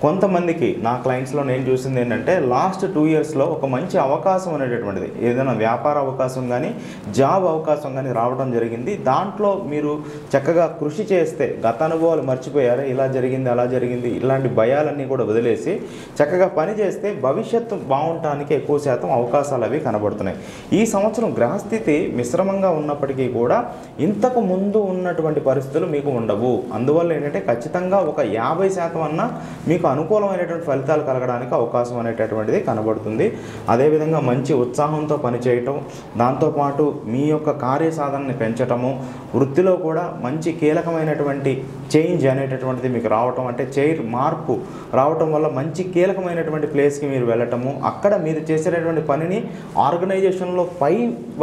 కొంతమందికి నా క్లయింట్స్లో నేను చూసింది ఏంటంటే లాస్ట్ 2 ఇయర్స్లో ఒక మంచి అవకాశం అనేటటువంటిది, ఏదైనా వ్యాపార అవకాశం కానీ జాబ్ అవకాశం కానీ రావడం జరిగింది. దాంట్లో మీరు చక్కగా కృషి చేస్తే గత అనుభవాలు మర్చిపోయారు, ఇలా జరిగింది అలా జరిగింది ఇలాంటి భయాలన్నీ కూడా వదిలేసి చక్కగా పని చేస్తే భవిష్యత్తు బాగుండటానికి ఎక్కువ శాతం అవకాశాలు అవి కనబడుతున్నాయి. ఈ సంవత్సరం గ్రహస్థితి మిశ్రమంగా ఉన్నప్పటికీ కూడా ఇంతకు ముందు ఉన్నటువంటి పరిస్థితులు మీకు ఉండవు. అందువల్ల ఏంటంటే ఖచ్చితంగా ఒక 50% అన్నా మీకు అనుకూలమైనటువంటి ఫలితాలు కలగడానికి అవకాశం అనేటటువంటిది కనబడుతుంది. అదేవిధంగా మంచి ఉత్సాహంతో పనిచేయటం, దాంతోపాటు మీ యొక్క కార్యసాధనని పెంచటము, వృత్తిలో కూడా మంచి కీలకమైనటువంటి చేంజ్ అనేటటువంటిది మీకు రావటం, అంటే చైర్ మార్పు రావటం వల్ల మంచి కీలకమైనటువంటి ప్లేస్కి మీరు వెళ్ళటము, అక్కడ మీరు చేసేటటువంటి పనిని ఆర్గనైజేషన్లో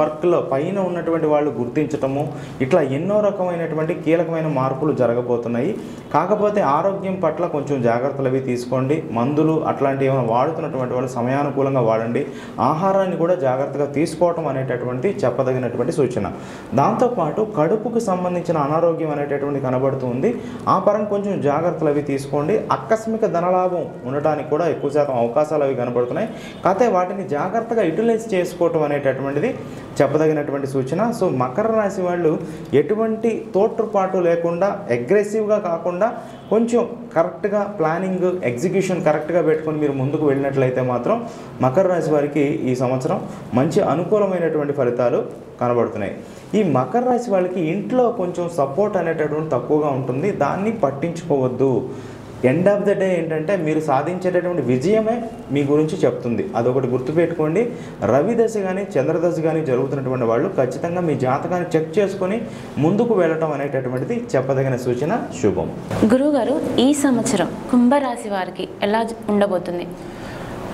వర్క్లో పైన ఉన్నటువంటి వాళ్ళు గుర్తించటము, ఇట్లా ఎన్నో రకమైనటువంటి కీలకమైన మార్పులు జరగబోతున్నాయి. కాకపోతే ఆరోగ్యం పట్ల కొంచెం జాగ్రత్తలు అవి తీసుకోండి. మందులు అట్లాంటివి ఏమైనా వాడుతున్నటువంటి వాళ్ళు సమయానుకూలంగా వాడండి. ఆహారాన్ని కూడా జాగ్రత్తగా తీసుకోవటం అనేటటువంటి చెప్పదగినటువంటి సూచన. దాంతోపాటు కడుపుకు సంబంధించిన అనారోగ్యం అనేటటువంటి కనబడుతుంది. ఆ పరంగా కొంచెం జాగ్రత్తలు అవి తీసుకోండి. ఆకస్మిక ధనలాభం ఉండటానికి కూడా ఎక్కువ శాతం అవకాశాలు అవి కనబడుతున్నాయి. కాకపోతే వాటిని జాగ్రత్తగా యూటిలైజ్ చేసుకోవటం అనేటటువంటిది చెప్పదగినటువంటి సూచన. సో మకర రాశి వాళ్ళు ఎటువంటి తోట్రుపాటు లేకుండా, అగ్రెసివ్గా కాకుండా కొంచెం కరెక్ట్గా ప్లానింగ్ ఎగ్జిక్యూషన్ కరెక్ట్గా పెట్టుకొని మీరు ముందుకు వెళ్ళినట్లయితే మాత్రం మకర రాశి వారికి ఈ సంవత్సరం మంచి అనుకూలమైనటువంటి ఫలితాలు కనబడుతున్నాయి. ఈ మకర రాశి వాళ్ళకి ఇంట్లో కొంచెం సపోర్ట్ అనేటటువంటి తక్కువగా ఉంటుంది. దాన్ని పట్టించుకోవద్దు. ఎండ్ ఆఫ్ ద డే ఏంటంటే మీరు సాధించేటటువంటి విజయమే మీ గురించి చెప్తుంది. అదొకటి గుర్తుపెట్టుకోండి. రవి దశ కానీ చంద్రదశ కానీ జరుగుతున్నటువంటి వాళ్ళు ఖచ్చితంగా మీ జాతకాన్ని చెక్ చేసుకొని ముందుకు వెళ్ళటం అనేటటువంటిది చెప్పదగిన సూచన. శుభం. గురువుగారు, ఈ సంవత్సరం కుంభరాశి వారికి ఎలా ఉండబోతుంది?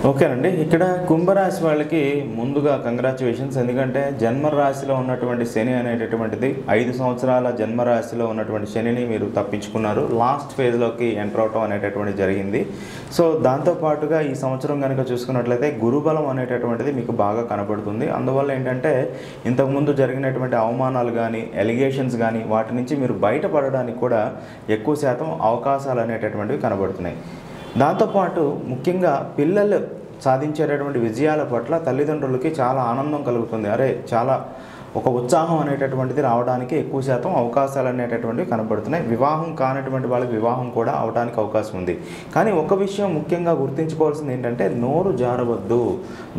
ఓకేనండి, ఇక్కడ కుంభరాశి వాళ్ళకి ముందుగా కంగ్రాచులేషన్స్. ఎందుకంటే జన్మరాశిలో ఉన్నటువంటి శని అనేటటువంటిది 5 సంవత్సరాల జన్మరాశిలో ఉన్నటువంటి శనిని మీరు తప్పించుకున్నారు. లాస్ట్ ఫేజ్లోకి ఎంటర్ అవటం అనేటటువంటిది జరిగింది. సో దాంతోపాటుగా ఈ సంవత్సరం కనుక చూసుకున్నట్లయితే గురుబలం అనేటటువంటిది మీకు బాగా కనబడుతుంది. అందువల్ల ఏంటంటే ఇంతకుముందు జరిగినటువంటి అవమానాలు కానీ ఎలిగేషన్స్ కానీ వాటి నుంచి మీరు బయటపడడానికి కూడా ఎక్కువ శాతం అవకాశాలు అనేటటువంటివి కనబడుతున్నాయి. దాంతోపాటు ముఖ్యంగా పిల్లలు సాధించేటటువంటి విజయాల పట్ల తల్లిదండ్రులకి చాలా ఆనందం కలుగుతుంది. చాలా ఒక ఉత్సాహం అనేటటువంటిది రావడానికి ఎక్కువ శాతం అవకాశాలు అనేటటువంటివి కనబడుతున్నాయి. వివాహం కానటువంటి వాళ్ళకి వివాహం కూడా అవడానికి అవకాశం ఉంది. కానీ ఒక విషయం ముఖ్యంగా గుర్తుంచుకోవాల్సింది ఏంటంటే నోరు జారవద్దు.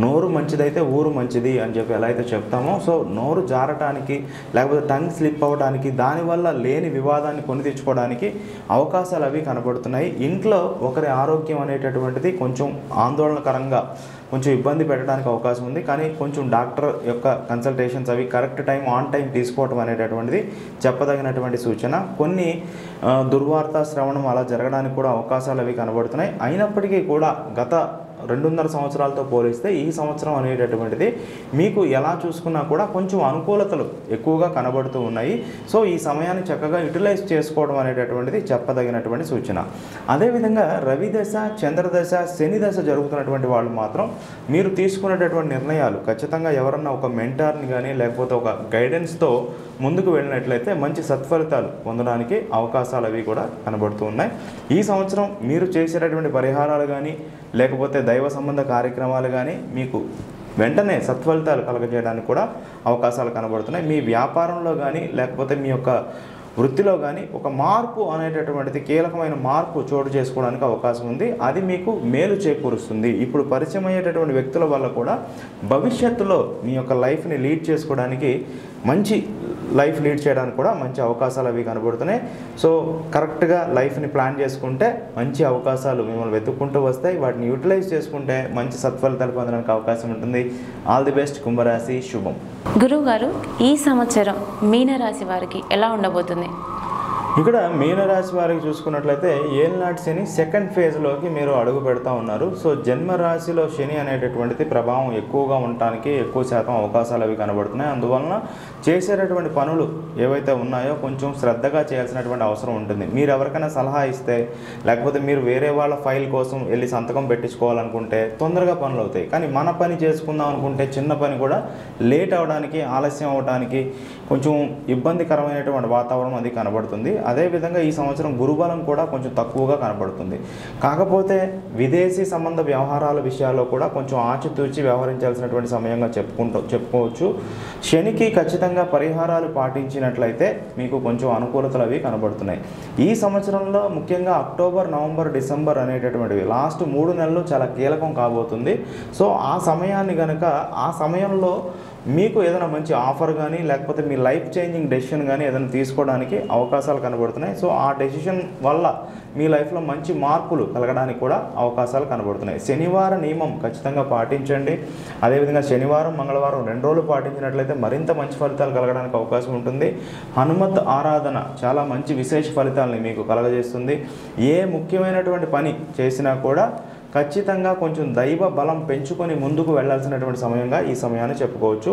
నోరు మంచిదైతే ఊరు మంచిది అని చెప్పి ఎలా అయితే చెప్తామో, సో నోరు జారటానికి లేకపోతే టంగ్ స్లిప్ అవ్వడానికి, దానివల్ల లేని వివాదాన్ని కొని తెచ్చుకోవడానికి అవకాశాలు అవి కనబడుతున్నాయి. ఇంట్లో ఒకరి ఆరోగ్యం అనేటటువంటిది కొంచెం ఆందోళనకరంగా కొంచెం ఇబ్బంది పెట్టడానికి అవకాశం ఉంది. కానీ కొంచెం డాక్టర్ యొక్క కన్సల్టేషన్స్ అవి కరెక్ట్ టైం ఆన్ టైం తీసుకోవటం అనేటటువంటిది చెప్పదగినటువంటి సూచన. కొన్ని దుర్వార్త శ్రవణం అలా జరగడానికి కూడా అవకాశాలు అవి కనబడుతున్నాయి. అయినప్పటికీ కూడా గత 2.5 సంవత్సరాలతో పోలిస్తే ఈ సంవత్సరం అనేటటువంటిది మీకు ఎలా చూసుకున్నా కూడా కొంచెం అనుకూలతలు ఎక్కువగా కనబడుతూ ఉన్నాయి. సో ఈ సమయాన్ని చక్కగా యూటిలైజ్ చేసుకోవడం అనేటటువంటిది చెప్పదగినటువంటి సూచన. అదేవిధంగా రవి దశ చంద్రదశ శని దశ జరుగుతున్నటువంటి వాళ్ళు మాత్రం మీరు తీసుకునేటటువంటి నిర్ణయాలు ఖచ్చితంగా ఎవరన్నా ఒక మెంటార్ని కానీ లేకపోతే ఒక గైడెన్స్తో ముందుకు వెళ్ళినట్లయితే మంచి సత్ఫలితాలు పొందడానికి అవకాశాలు అవి కూడా కనబడుతూ ఉన్నాయి. ఈ సంవత్సరం మీరు చేసేటటువంటి పరిహారాలు కానీ లేకపోతే దైవ సంబంధ కార్యక్రమాలు కానీ మీకు వెంటనే సత్ఫలితాలు కలగజేయడానికి కూడా అవకాశాలు కనబడుతున్నాయి. మీ వ్యాపారంలో కానీ లేకపోతే మీ యొక్క వృత్తిలో కానీ ఒక మార్పు అనేటటువంటిది కీలకమైన మార్పు చోటు చేసుకోవడానికి అవకాశం ఉంది. అది మీకు మేలు చేకూరుస్తుంది. ఇప్పుడు పరిచయం అయ్యేటటువంటి వ్యక్తుల వల్ల కూడా భవిష్యత్తులో మీ యొక్క లైఫ్ని లీడ్ చేసుకోవడానికి మంచి లైఫ్ లీడ్ చేయడానికి కూడా మంచి అవకాశాలు అవి కనబడుతున్నాయి. సో కరెక్ట్గా లైఫ్ని ప్లాన్ చేసుకుంటే మంచి అవకాశాలు మిమ్మల్ని వెతుక్కుంటూ వస్తాయి. వాటిని యూటిలైజ్ చేసుకుంటే మంచి సత్ఫలితాలు పొందడానికి అవకాశం ఉంటుంది. ఆల్ ది బెస్ట్ కుంభరాశి. శుభం. గురువుగారు, ఈ సంవత్సరం మీనరాశి వారికి ఎలా ఉండబోతుంది? ఇక్కడ మీనరాశి వారికి చూసుకున్నట్లయితే ఏలినాటి శని సెకండ్ ఫేజ్లోకి మీరు అడుగు పెడతా ఉన్నారు. సో జన్మరాశిలో శని అనేటటువంటిది ప్రభావం ఎక్కువగా ఉండటానికి ఎక్కువ శాతం అవకాశాలు అవి కనబడుతున్నాయి. అందువలన చేసేటటువంటి పనులు ఏవైతే ఉన్నాయో కొంచెం శ్రద్ధగా చేయాల్సినటువంటి అవసరం ఉంటుంది. మీరు ఎవరికైనా సలహా ఇస్తే లేకపోతే మీరు వేరే వాళ్ళ ఫైల్ కోసం వెళ్ళి సంతకం పెట్టించుకోవాలనుకుంటే తొందరగా పనులు అవుతాయి. కానీ మన పని చేసుకుందాం అనుకుంటే చిన్న పని కూడా లేట్ అవడానికి ఆలస్యం అవడానికి కొంచెం ఇబ్బందికరమైనటువంటి వాతావరణం అది కనబడుతుంది. అదేవిధంగా ఈ సంవత్సరం గురుబలం కూడా కొంచెం తక్కువగా కనబడుతుంది. కాకపోతే విదేశీ సంబంధ వ్యవహారాల విషయాల్లో కూడా కొంచెం ఆచితూచి వ్యవహరించాల్సినటువంటి సమయంగా చెప్పుకోవచ్చు. శనికి ఖచ్చితంగా పరిహారాలు పాటించినట్లయితే మీకు కొంచెం అనుకూలతలు అవి కనబడుతున్నాయి. ఈ సంవత్సరంలో ముఖ్యంగా అక్టోబర్ నవంబర్ డిసెంబర్ అనేటటువంటివి లాస్ట్ 3 నెలలు చాలా కీలకం కాబోతుంది. సో ఆ సమయాన్ని కనుక ఆ సమయంలో మీకు ఏదైనా మంచి ఆఫర్ కానీ లేకపోతే మీ లైఫ్ చేంజింగ్ డెసిషన్ కానీ ఏదైనా తీసుకోవడానికి అవకాశాలు కనబడుతున్నాయి. సో ఆ డెసిషన్ వల్ల మీ లైఫ్లో మంచి మార్పులు కలగడానికి కూడా అవకాశాలు కనబడుతున్నాయి. శనివార నియమం ఖచ్చితంగా పాటించండి. అదేవిధంగా శనివారం మంగళవారం 2 రోజులు పాటించినట్లయితే మరింత మంచి ఫలితాలు కలగడానికి అవకాశం ఉంటుంది. హనుమత్ ఆరాధన చాలా మంచి విశేష ఫలితాలని మీకు కలగజేస్తుంది. ఏ ముఖ్యమైనటువంటి పని చేసినా కూడా ఖచ్చితంగా కొంచెం దైవ బలం పెంచుకొని ముందుకు వెళ్ళాల్సినటువంటి సమయంగా ఈ సమయాన్ని చెప్పుకోవచ్చు.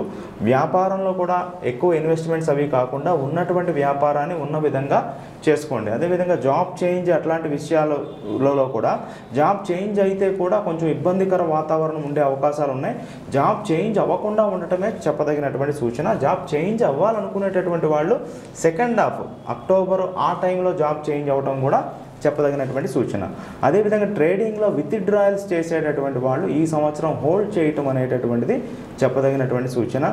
వ్యాపారంలో కూడా ఎక్కువ ఇన్వెస్ట్మెంట్స్ అవి కాకుండా ఉన్నటువంటి వ్యాపారాన్ని ఉన్న విధంగా చేసుకోండి. అదేవిధంగా జాబ్ చేంజ్ అట్లాంటి విషయాలలో కూడా జాబ్ చేంజ్ అయితే కూడా కొంచెం ఇబ్బందికర వాతావరణం ఉండే అవకాశాలు ఉన్నాయి. జాబ్ చేంజ్ అవ్వకుండా ఉండటమే చెప్పదగినటువంటి సూచన. జాబ్ చేంజ్ అవ్వాలనుకునేటటువంటి వాళ్ళు సెకండ్ హాఫ్ అక్టోబర్ ఆ టైంలో జాబ్ చేంజ్ అవ్వడం కూడా చెప్పదగినటువంటి సూచన. అదేవిధంగా ట్రేడింగ్లో విత్డ్రాయల్స్ చేసేటటువంటి వాళ్ళు ఈ సంవత్సరం హోల్డ్ చేయటం అనేటటువంటిది చెప్పదగినటువంటి సూచన.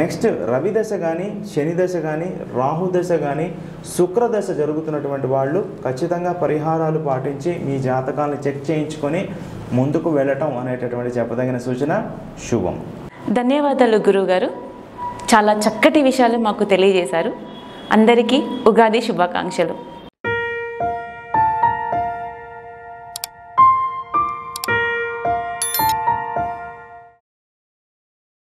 నెక్స్ట్ రవి దశ కానీ శని దశ కానీ రాహు దశ కానీ శుక్రదశ జరుగుతున్నటువంటి వాళ్ళు ఖచ్చితంగా పరిహారాలు పాటించి మీ జాతకాలను చెక్ చేయించుకొని ముందుకు వెళ్ళటం అనేటటువంటి చెప్పదగిన సూచన. శుభం. ధన్యవాదాలు గురువుగారు, చాలా చక్కటి విషయాలు మాకు తెలియజేశారు. అందరికీ ఉగాది శుభాకాంక్షలు.